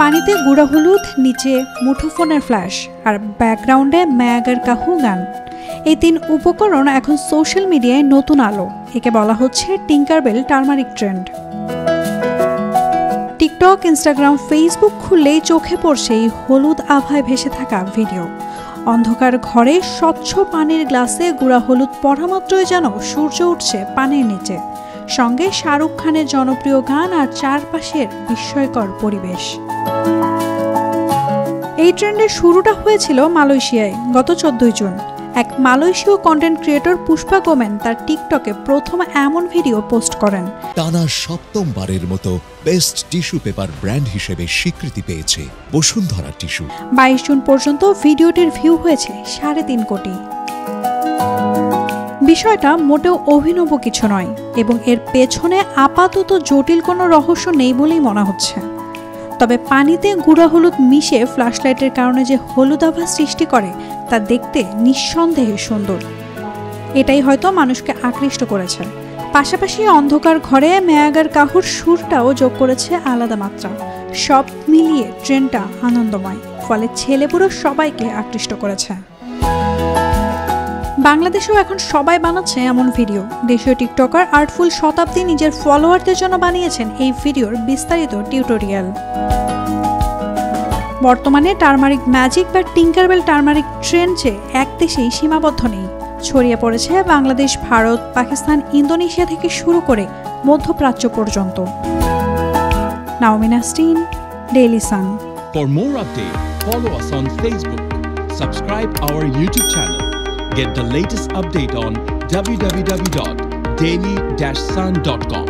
পানিতে গুঁড়া হলুদ, নিচে মুঠোফোনের ফ্ল্যাশ আর ব্যাকগ্রাউন্ডে ম্যাগার কাহু গান। এই 3 উপকরণ এখন সোশ্যাল মিডিয়ায় নতুন আলো। একে বলা হচ্ছে Tinkerbell turmeric trend. TikTok, Instagram, Facebook খুললেই চোখে পড়ছে এই হলুদ আভায় ভেসে থাকা ভিডিও। অন্ধকার ঘরে স্বচ্ছ পানির গ্লাসে গুঁড়া হলুদ পড়া মাত্রই যেন সূর্য উঠছে পানির নিচে, সঙ্গে শাহরুখ খানের জনপ্রিয় গান আর চারপাশের বিস্ময়কর পরিবেশ। এই ট্রেন্ডের শুরুটা হয়েছিল মালয়েশিয়ায় গত 14 জুন। এক মালয়েশীয় কন্টেন্ট ক্রিয়েটর পুষ্পা গোমেন তার টিকটকে প্রথম এমন ভিডিও পোস্ট করেন। টানা 7মবারের মতো বেস্ট টিস্যু পেপার ব্র্যান্ড হিসেবে স্বীকৃতি পেয়েছে বসুন্ধরা টিস্যু। 22 জুন পর্যন্ত ভিডিওটির ভিউ হয়েছে 3.5 কোটি। বিষয়টা মোটেও অভিনব কিছু নয় এবং এর পেছনে আপাতত জটিল কোনো রহস্য নেই বলেই মনে হচ্ছে। তবে পানিতে গুঁড়া হলুদ মিশে ফ্ল্যাশলাইটের কারণে যে হলুদ আভা সৃষ্টি করে তা দেখতে নিঃসন্দেহে সুন্দর। এটাই হয়তো মানুষকে আকৃষ্ট করেছে। পাশাপাশি অন্ধকার ঘরে ম্যাগার কাহুর সুরটাও যোগ করেছে আলাদা মাত্রা। সব মিলিয়ে ট্রেন্ডটা আনন্দময়, ফলে ছেলেপুরো সবাইকে আকৃষ্ট করেছে। বাংলাদেশেও এখন সবাই বানাচ্ছে এমন ভিডিও। দেশীয় টিকটকার আর্টফুল শতাব্দী নিজের ফলোয়ারদের জন্য বানিয়েছেন এই ভিডিওর বিস্তারিত টিউটোরিয়াল। বর্তমানে টার্মারিক ম্যাজিক বা টিঙ্কারবেল টার্মারিক ট্রেন্ড যে এক দেশেই সীমাবদ্ধ নেই, ছড়িয়ে পড়েছে বাংলাদেশ, ভারত, পাকিস্তান, ইন্দোনেশিয়া থেকে শুরু করে মধ্যপ্রাচ্য পর্যন্ত। Naomi Nasrin, Daily Sun. For more updates, follow us on Facebook, subscribe our YouTube channel, get the latest update on www.daily-sun.com.